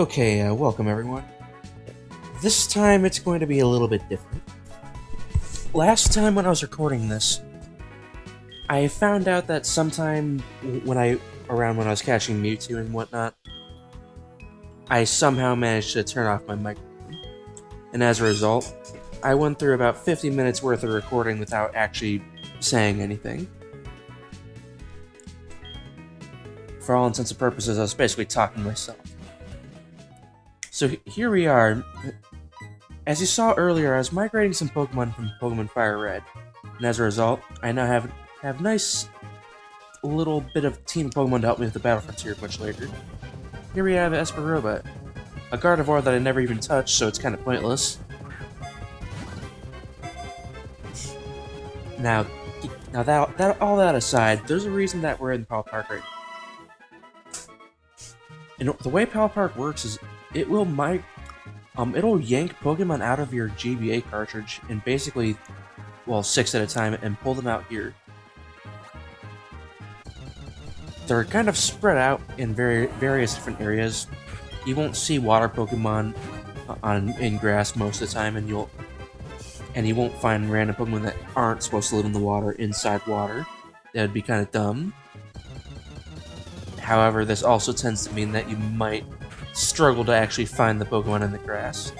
Okay, welcome everyone. This time it's going to be a little bit different. Last time when I was recording this, I found out that sometime when I was catching Mewtwo and whatnot, I somehow managed to turn off my microphone. And as a result, I went through about 50 minutes worth of recording without actually saying anything. For all intents and purposes, I was basically talking to myself. So here we are. As you saw earlier, I was migrating some Pokemon from Pokemon Fire Red, and as a result, I now have nice little bit of team of Pokemon to help me with the Battle Frontier much later. Here we have Esperoba, a Gardevoir that I never even touched, so it's kind of pointless. Now that all that aside, there's a reason that we're in Pal Park right now. And the way Pal Park works is it'll yank Pokemon out of your GBA cartridge and basically, well, 6 at a time, and pull them out here. They're kind of spread out in various different areas. You won't see water Pokemon in grass most of the time, and you won't find random Pokemon that aren't supposed to live in the water inside water. That would be kind of dumb. However, this also tends to mean that you might struggle to actually find the Pokemon in the grass.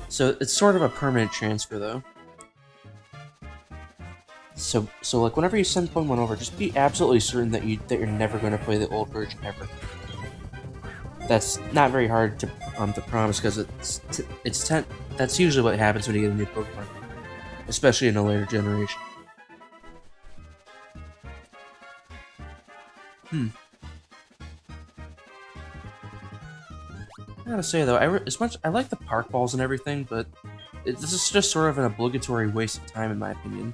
So it's sort of a permanent transfer, though. So like whenever you send Pokemon over, just be absolutely certain that you're never going to play the old version ever. That's not very hard to promise, because that's usually what happens when you get a new Pokemon, especially in a later generation. I gotta say though, I like the park balls and everything, but this is just sort of an obligatory waste of time in my opinion.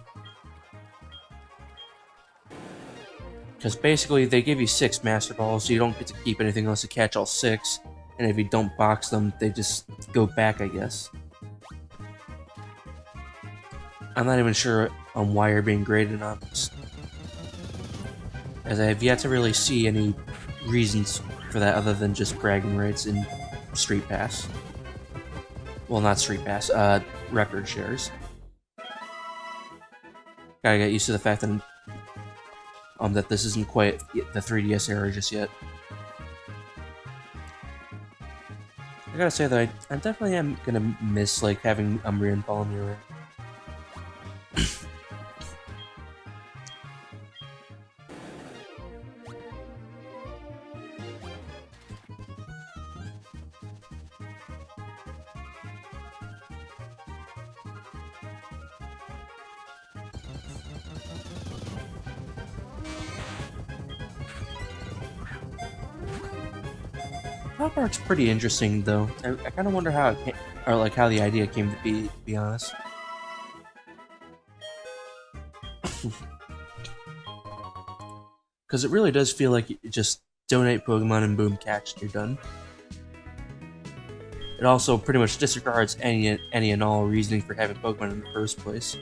Because basically they give you 6 Master Balls, so you don't get to keep anything unless you catch all 6, and if you don't box them, they just go back, I guess. I'm not even sure on why you're being graded on this, as I have yet to really see any reasons for that other than just bragging rights in Street Pass. Well, not Street Pass, record shares. Gotta get used to the fact that this isn't quite the 3DS era just yet. I gotta say that I definitely am gonna miss like having Umbreon follow me around. Pal Park's pretty interesting, though. I kind of wonder how it came, or like how the idea came to be honest. Because it really does feel like you just donate Pokemon and boom, catch, and you're done. It also pretty much disregards any and all reasoning for having Pokemon in the first place.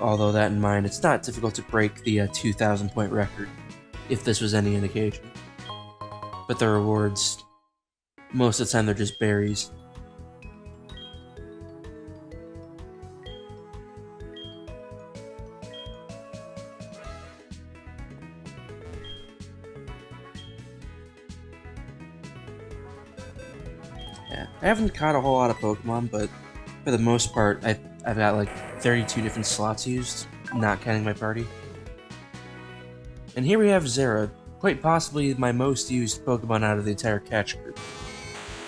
Although that in mind, it's not difficult to break the 2,000 point record, if this was any indication. But the rewards, most of the time they're just berries. Yeah, I haven't caught a whole lot of Pokemon, but for the most part, I've got like 32 different slots used, not counting my party. And here we have Zera, quite possibly my most used Pokemon out of the entire catch group.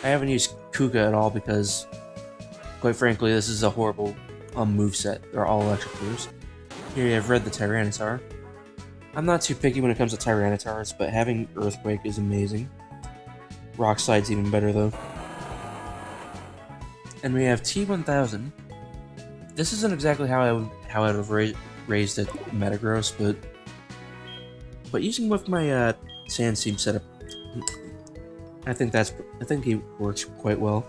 I haven't used Kuga at all because, quite frankly, this is a horrible moveset. They're all electric moves. Here you have Red the Tyranitar. I'm not too picky when it comes to Tyranitar's, but having Earthquake is amazing. Rock Slide's even better though. And we have T1000. This isn't exactly how I would have raised it Metagross, but using with my Sand Seam setup, I think he works quite well.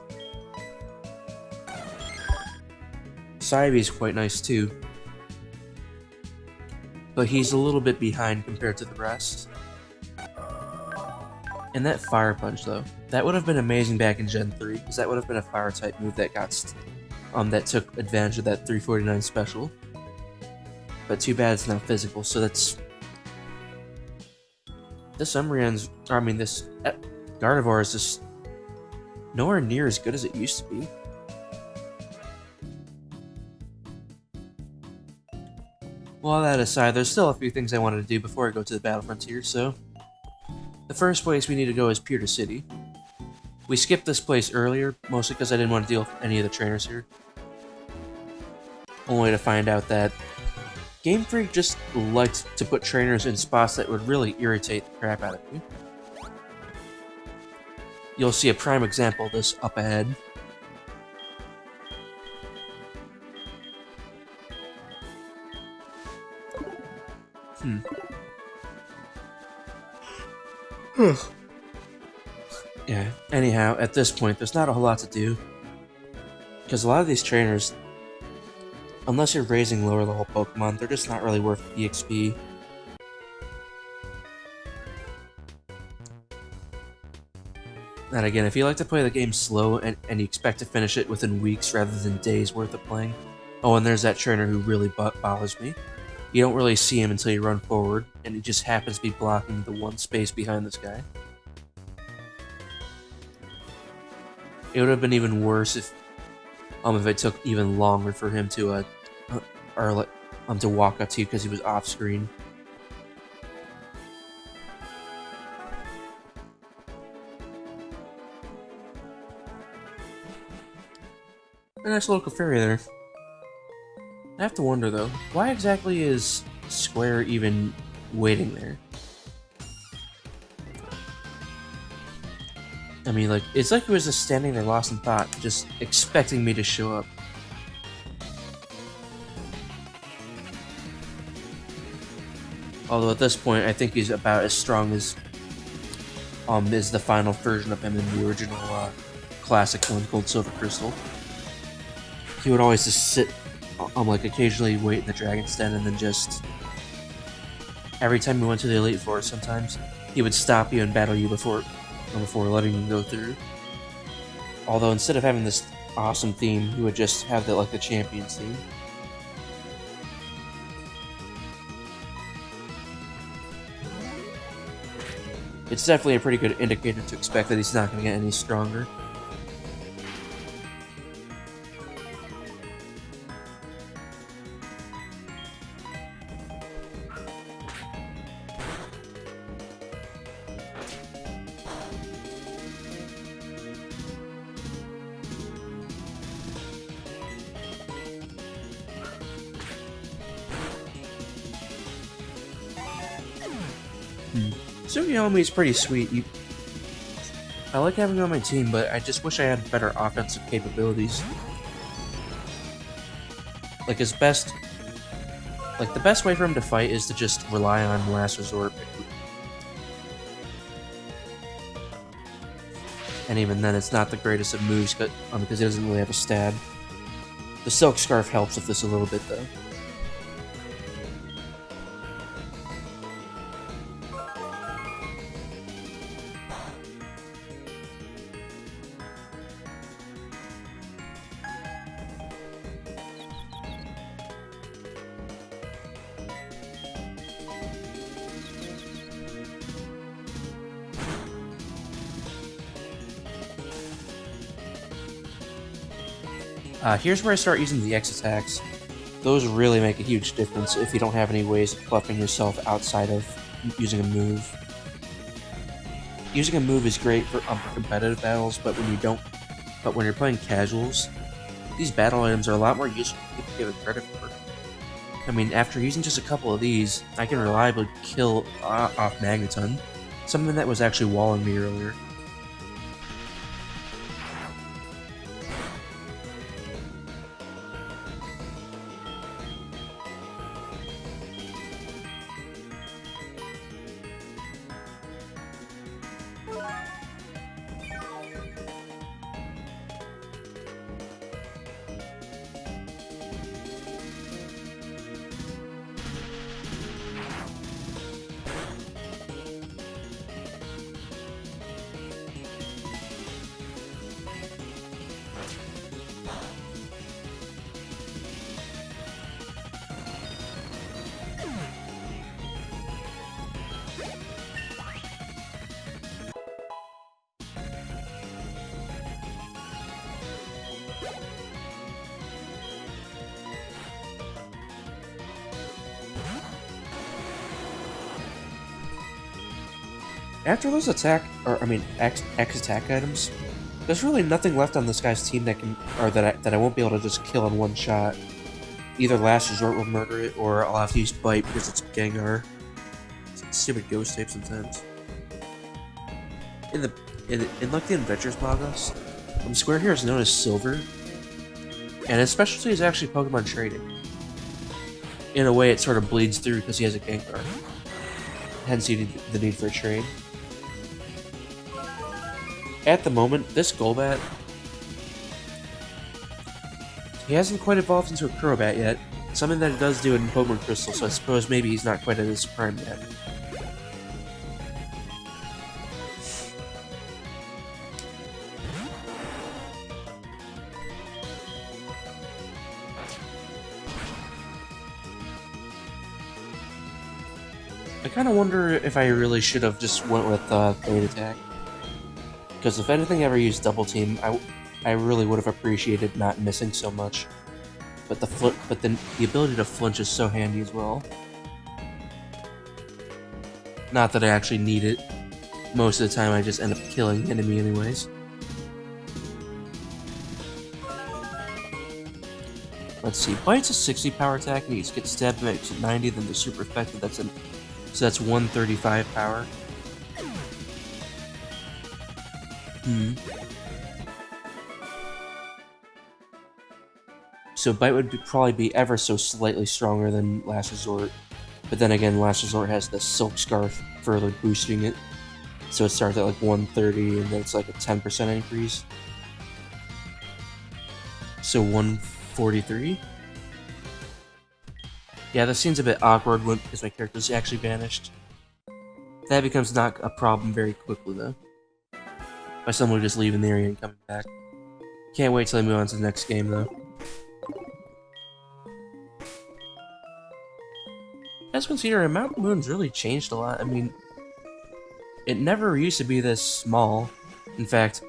Saibi's quite nice too, but he's a little bit behind compared to the rest. And that Fire Punch though, that would have been amazing back in Gen 3, because that would have been a fire type move that that took advantage of that 349 special. But too bad it's not physical, so that's... This Umbreon's... this Gardevoir is just nowhere near as good as it used to be. Well, all that aside, there's still a few things I wanted to do before I go to the Battle Frontier, so... The first place we need to go is Pewter City. We skipped this place earlier, mostly because I didn't want to deal with any of the trainers here. Only to find out that Game Freak just liked to put trainers in spots that would really irritate the crap out of you. You'll see a prime example of this up ahead. Yeah, anyhow, at this point, there's not a whole lot to do. Because a lot of these trainers, unless you're raising lower level Pokemon, they're just not really worth EXP. And again, if you like to play the game slow and you expect to finish it within weeks rather than days worth of playing... Oh, and there's that trainer who really bothers me. You don't really see him until you run forward, and he just happens to be blocking the one space behind this guy. It would have been even worse if it took even longer for him to walk up to you because he was off screen. A nice little Clefairy there. I have to wonder though, why exactly is Square even waiting there? I mean, like, it's like he was just standing there lost in thought, just expecting me to show up. Although at this point, I think he's about as strong as the final version of him in the original classic one called Silver Crystal. He would always just sit, like occasionally wait in the Dragon's Den, and then just every time we went to the Elite Four, sometimes he would stop you and battle you before letting you go through. Although instead of having this awesome theme, he would just have the Champions theme. It's definitely a pretty good indicator to expect that he's not going to get any stronger. Tsukiyomi is pretty sweet. I like having him on my team, but I just wish I had better offensive capabilities. The best way for him to fight is to just rely on Last Resort. And even then, it's not the greatest of moves, because he doesn't really have a stab. The Silk Scarf helps with this a little bit, though. Here's where I start using the X attacks. Those really make a huge difference if you don't have any ways of buffing yourself outside of using a move. Using a move is great for competitive battles, but when you're playing casuals, these battle items are a lot more useful than people give it credit for. I mean, after using just a couple of these, I can reliably kill off Magneton, something that was actually walling me earlier. After those X attack items, there's really nothing left on this guy's team that I won't be able to just kill in one shot. Either Last Resort will murder it, or I'll have to use Bite because it's Gengar. It's stupid ghost type sometimes. In like the Adventures mangas, Square here is known as Silver, and his specialty is actually Pokemon trading. In a way, it sort of bleeds through because he has a Gengar. Hence the need for a trade. At the moment, this Golbat, he hasn't quite evolved into a Crobat yet, something that it does do in Pokemon Crystal, so I suppose maybe he's not quite at his prime yet. I kind of wonder if I really should have just went with Fade Attack. Because if anything ever used Double Team, I really would have appreciated not missing so much. But the ability to flinch is so handy as well. Not that I actually need it. Most of the time I just end up killing the enemy anyways. Let's see, Bite's a 60 power attack, and you get stabbed makes it 90, then the super effective, so that's 135 power. So Bite would probably be ever so slightly stronger than Last Resort, but then again, Last Resort has the Silk Scarf further boosting it, so it starts at like 130, and then it's like a 10% increase. So 143? Yeah, this seems a bit awkward because my character's actually vanished. That becomes not a problem very quickly, though. By someone just leaving the area and coming back. Can't wait till I move on to the next game, though. As consider, Mountain Moon's really changed a lot. I mean, it never used to be this small. In fact,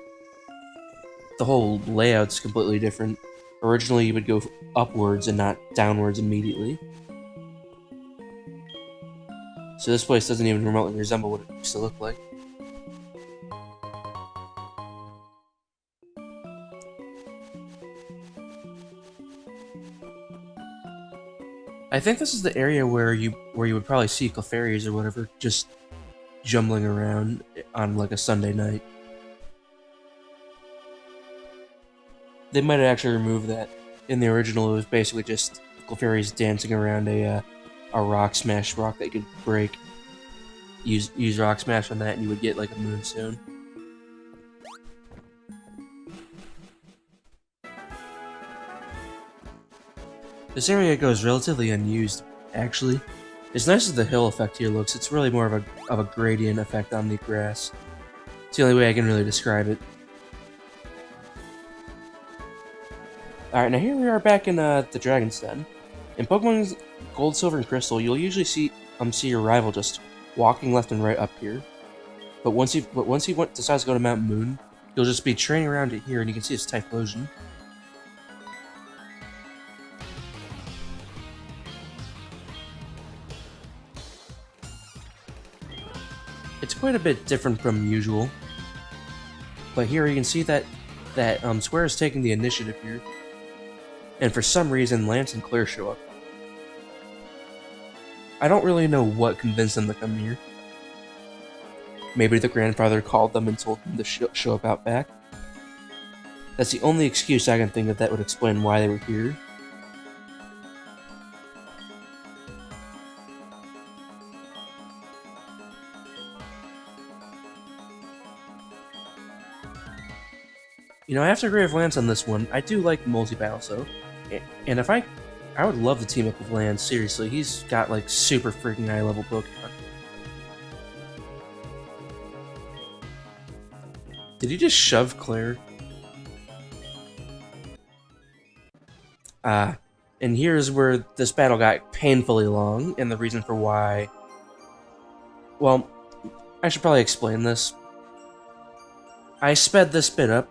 the whole layout's completely different. Originally, you would go upwards and not downwards immediately. So this place doesn't even remotely resemble what it used to look like. I think this is the area where you would probably see Clefairies or whatever just jumbling around on like a Sunday night. They might have actually removed that. In the original, it was basically just Clefairies dancing around a rock smash rock that you could break. Use rock smash on that, and you would get like a moonstone. This area goes relatively unused, actually. As nice as the hill effect here looks, it's really more of a gradient effect on the grass. It's the only way I can really describe it. Alright, now here we are back in the Dragon's Den. In Pokemon Gold, Silver, and Crystal, you'll usually see your rival just walking left and right up here. But once he decides to go to Mount Moon, he'll just be training around it here, and you can see his Typhlosion. It's quite a bit different from usual. But here you can see that Square is taking the initiative here. And for some reason, Lance and Clair show up. I don't really know what convinced them to come here. Maybe the grandfather called them and told them to show up out back. That's the only excuse I can think of that would explain why they were here. You know, I have to agree with Lance on this one. I do like multi-battles, though. And if I would love to team up with Lance, seriously. He's got, like, super freaking high-level Pokemon. Did he just shove Clair? And here's where this battle got painfully long, and the reason for why... Well, I should probably explain this. I sped this bit up,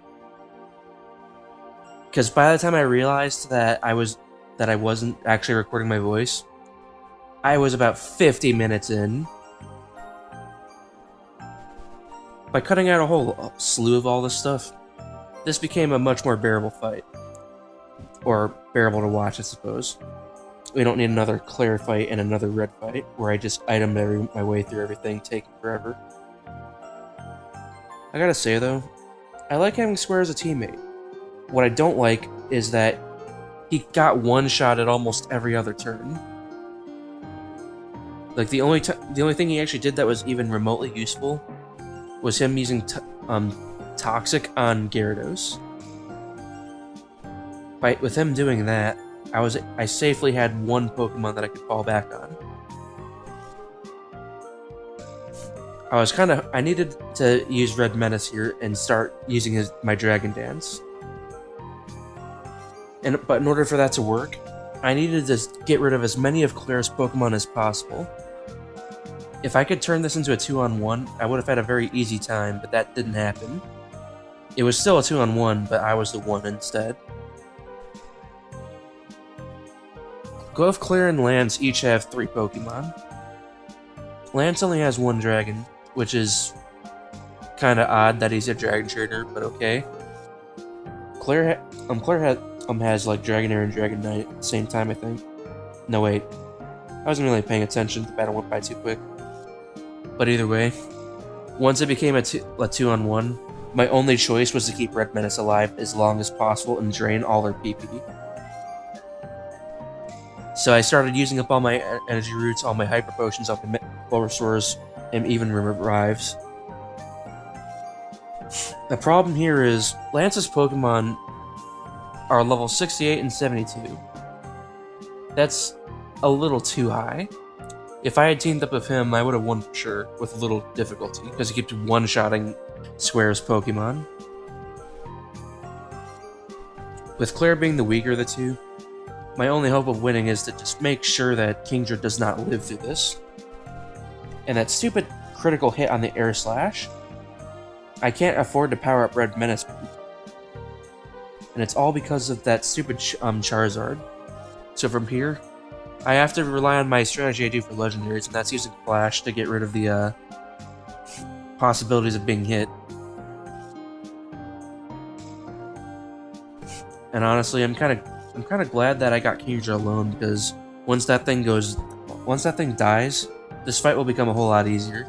because by the time I realized that I wasn't actually recording my voice, I was about 50 minutes in. by cutting out a whole slew of all this stuff, this became a much more bearable fight. Or bearable to watch, I suppose. We don't need another Clair fight and another red fight, where I just item my way through everything, taking forever. I gotta say though, I like having Square as a teammate. What I don't like is that he got one shot at almost every other turn. Like the only thing he actually did that was even remotely useful was him using Toxic on Gyarados. With him doing that, I safely had one Pokemon that I could fall back on. I needed to use Red Menace here and start using my Dragon Dance. But in order for that to work, I needed to get rid of as many of Clair's Pokemon as possible. If I could turn this into a 2-on-1, I would have had a very easy time, but that didn't happen. It was still a 2-on-1, but I was the 1 instead. Glove, Clair, and Lance each have 3 Pokemon. Lance only has 1 Dragon, which is kinda odd that he's a Dragon Trainer, but okay. Clair has like Dragonair and Dragonite at the same time, I think. No, wait. I wasn't really paying attention, the battle went by too quick. But either way, once it became a 2-on-1, my only choice was to keep Red Menace alive as long as possible and drain all their PP. So I started using up all my energy roots, all my hyper potions, all my Bulbasaurs, and even Revives. The problem here is Lance's Pokemon are level 68 and 72. That's a little too high. If I had teamed up with him, I would have won for sure, with a little difficulty, because he kept one-shotting Square's Pokemon. With Clair being the weaker of the two, my only hope of winning is to just make sure that Kingdra does not live through this. And that stupid critical hit on the Air Slash, I can't afford to power up Red Menace. And it's all because of that stupid Charizard. So from here, I have to rely on my strategy I do for legendaries, and that's using Flash to get rid of the possibilities of being hit. And honestly, I'm kind of glad that I got Kingdra alone, because once that thing dies, this fight will become a whole lot easier.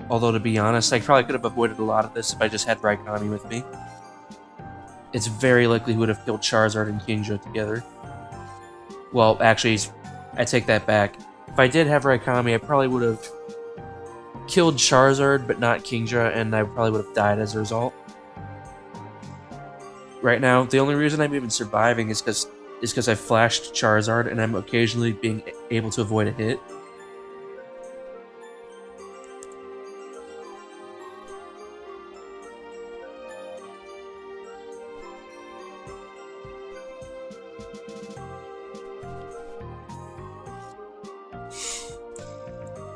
Although to be honest, I probably could have avoided a lot of this if I just had Raikkonen with me. It's very likely he would have killed Charizard and Kingdra together. Well, actually, I take that back. If I did have Raikkonen, I probably would have killed Charizard, but not Kingdra, and I probably would have died as a result. Right now, the only reason I'm even surviving is because I flashed Charizard, and I'm occasionally being able to avoid a hit.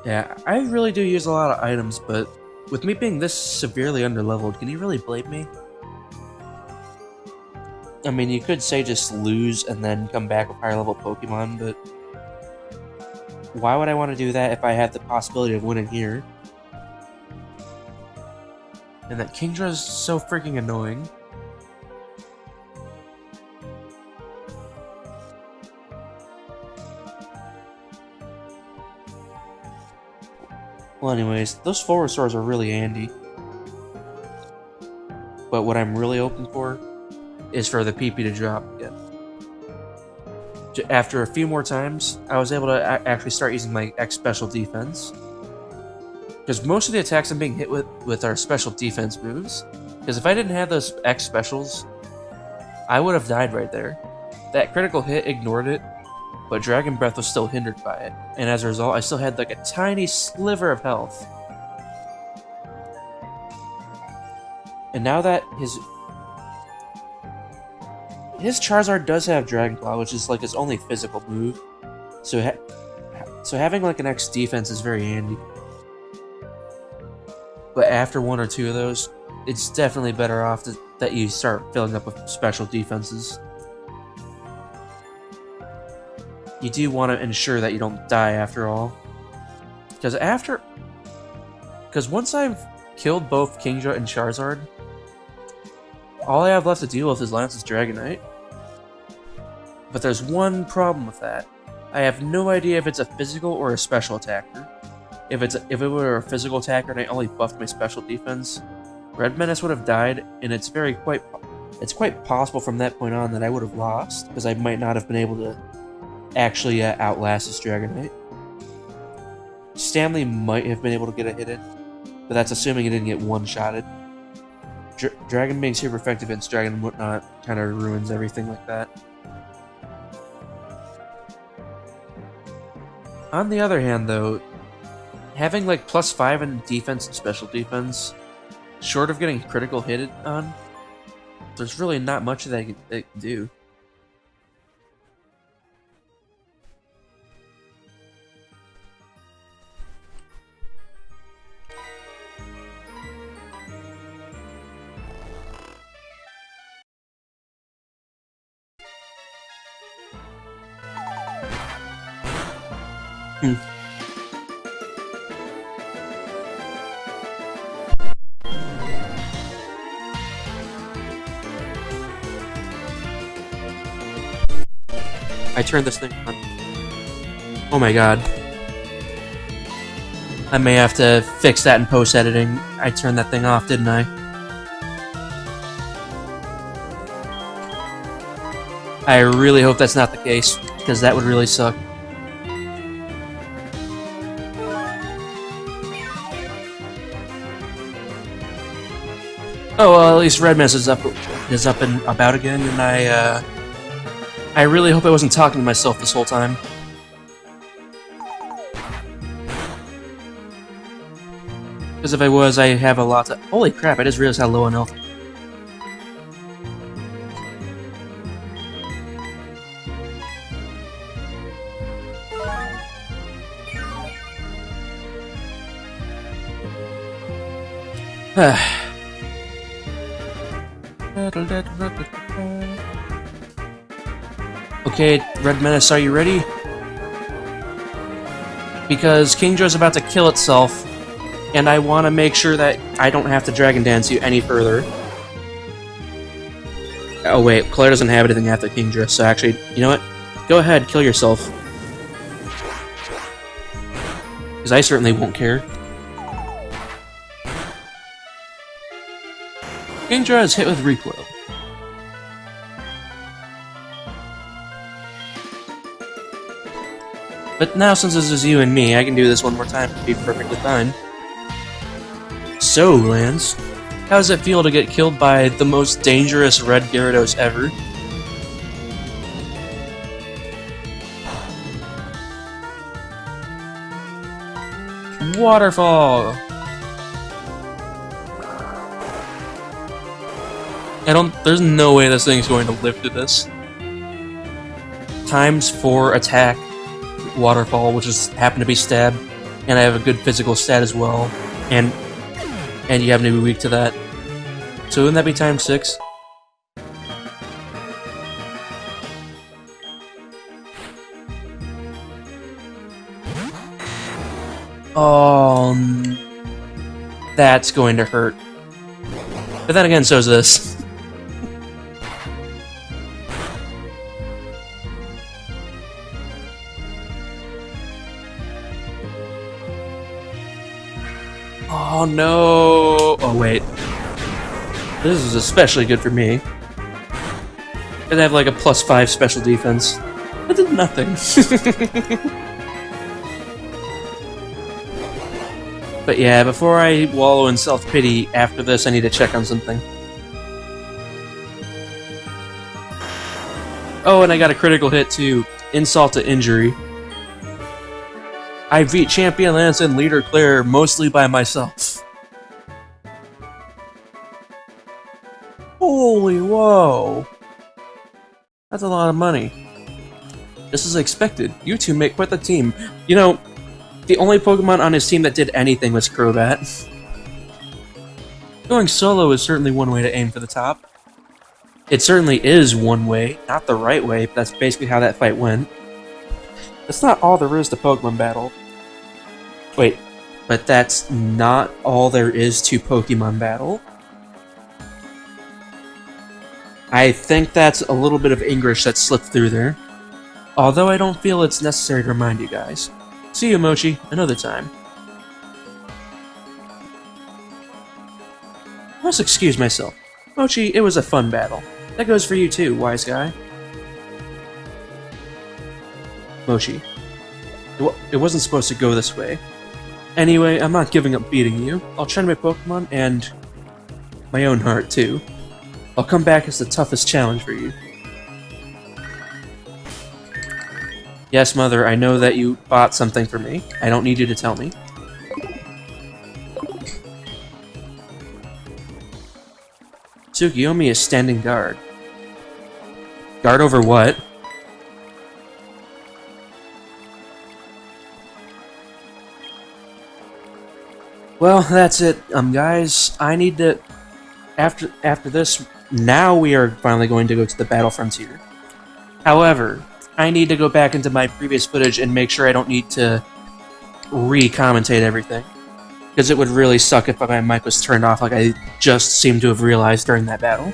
Yeah, I really do use a lot of items, but with me being this severely underleveled, can you really blame me? I mean, you could say just lose and then come back with higher level Pokemon, but why would I want to do that if I have the possibility of winning here? And that Kingdra is so freaking annoying. Well, anyways, those Bulbasaurs are really handy. But what I'm really hoping for is for the PP to drop again. After a few more times, I was able to actually start using my X special defense. Because most of the attacks I'm being hit with are special defense moves. Because if I didn't have those X specials, I would have died right there. That critical hit ignored it, but Dragon Breath was still hindered by it. And as a result, I still had like a tiny sliver of health. And now that his Charizard does have Dragon Claw, which is like his only physical move. So having like an X defense is very handy. But after one or two of those, it's definitely better off that you start filling up with special defenses. You do want to ensure that you don't die after all. Because after Because once I've killed both Kingdra and Charizard, all I have left to deal with is Lance's Dragonite. But there's one problem with that. I have no idea if it's a physical or a special attacker. If it were a physical attacker and I only buffed my special defense, Red Menace would have died, and it's quite possible from that point on that I would have lost, because I might not have been able to actually outlast this Dragonite. Stanley might have been able to get a hit in, but that's assuming he didn't get one-shotted. Dragon being super effective against Dragon and whatnot kind of ruins everything like that. On the other hand, though, having like +5 in defense and special defense, short of getting critical hit on, there's really not much that I can do. I turned this thing on. Oh my god. I may have to fix that in post-editing. I turned that thing off, didn't I? I really hope that's not the case, because that would really suck. Oh, well, at least Red Menace is up and about again, and I really hope I wasn't talking to myself this whole time. Because if I was, I have a lot to... Holy crap, I just realized how low on health. Okay, Red Menace, are you ready? Because Kingdra's about to kill itself, and I want to make sure that I don't have to Dragon Dance you any further. Oh wait, Clair doesn't have anything after Kingdra, so actually, you know what? Go ahead, kill yourself. Because I certainly won't care. Kingdra is hit with recoil. But now, since this is you and me, I can do this one more time and be perfectly fine. So, Lance, how does it feel to get killed by the most dangerous red Gyarados ever? Waterfall! There's no way this thing's going to live to this. ×4 attack, Waterfall, which just happened to be stab, and I have a good physical stat as well, and you happen to be weak to that. So wouldn't that be ×6? Oh, that's going to hurt. But then again, so's this. Oh no! Oh wait. This is especially good for me. I have like a +5 special defense. That did nothing. But yeah, before I wallow in self-pity after this, I need to check on something. Oh, and I got a critical hit too. Insult to injury. I beat Champion Lance and Leader Clair mostly by myself. Holy whoa! That's a lot of money. This is expected. You two make quite the team. You know, the only Pokemon on his team that did anything was Crobat. Going solo is certainly one way to aim for the top. It certainly is one way, not the right way, but that's basically how that fight went. That's not all there is to Pokemon Battle. Wait, But that's not all there is to Pokemon Battle. I think that's a little bit of English that slipped through there. Although I don't feel it's necessary to remind you guys. See you, Mochi, another time. I must excuse myself. Mochi, it was a fun battle. That goes for you too, wise guy. Mochi. It wasn't supposed to go this way. Anyway, I'm not giving up beating you. I'll train my Pokemon and my own heart too. I'll come back as the toughest challenge for you. Yes, Mother, I know that you bought something for me. I don't need you to tell me. Tsukiyomi is standing guard. Guard over what? Well, that's it, guys. I need to... After this, now we are finally going to go to the Battle Frontier. However, I need to go back into my previous footage and make sure I don't need to re-commentate everything. Because it would really suck if my mic was turned off like I just seemed to have realized during that battle.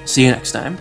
See you next time.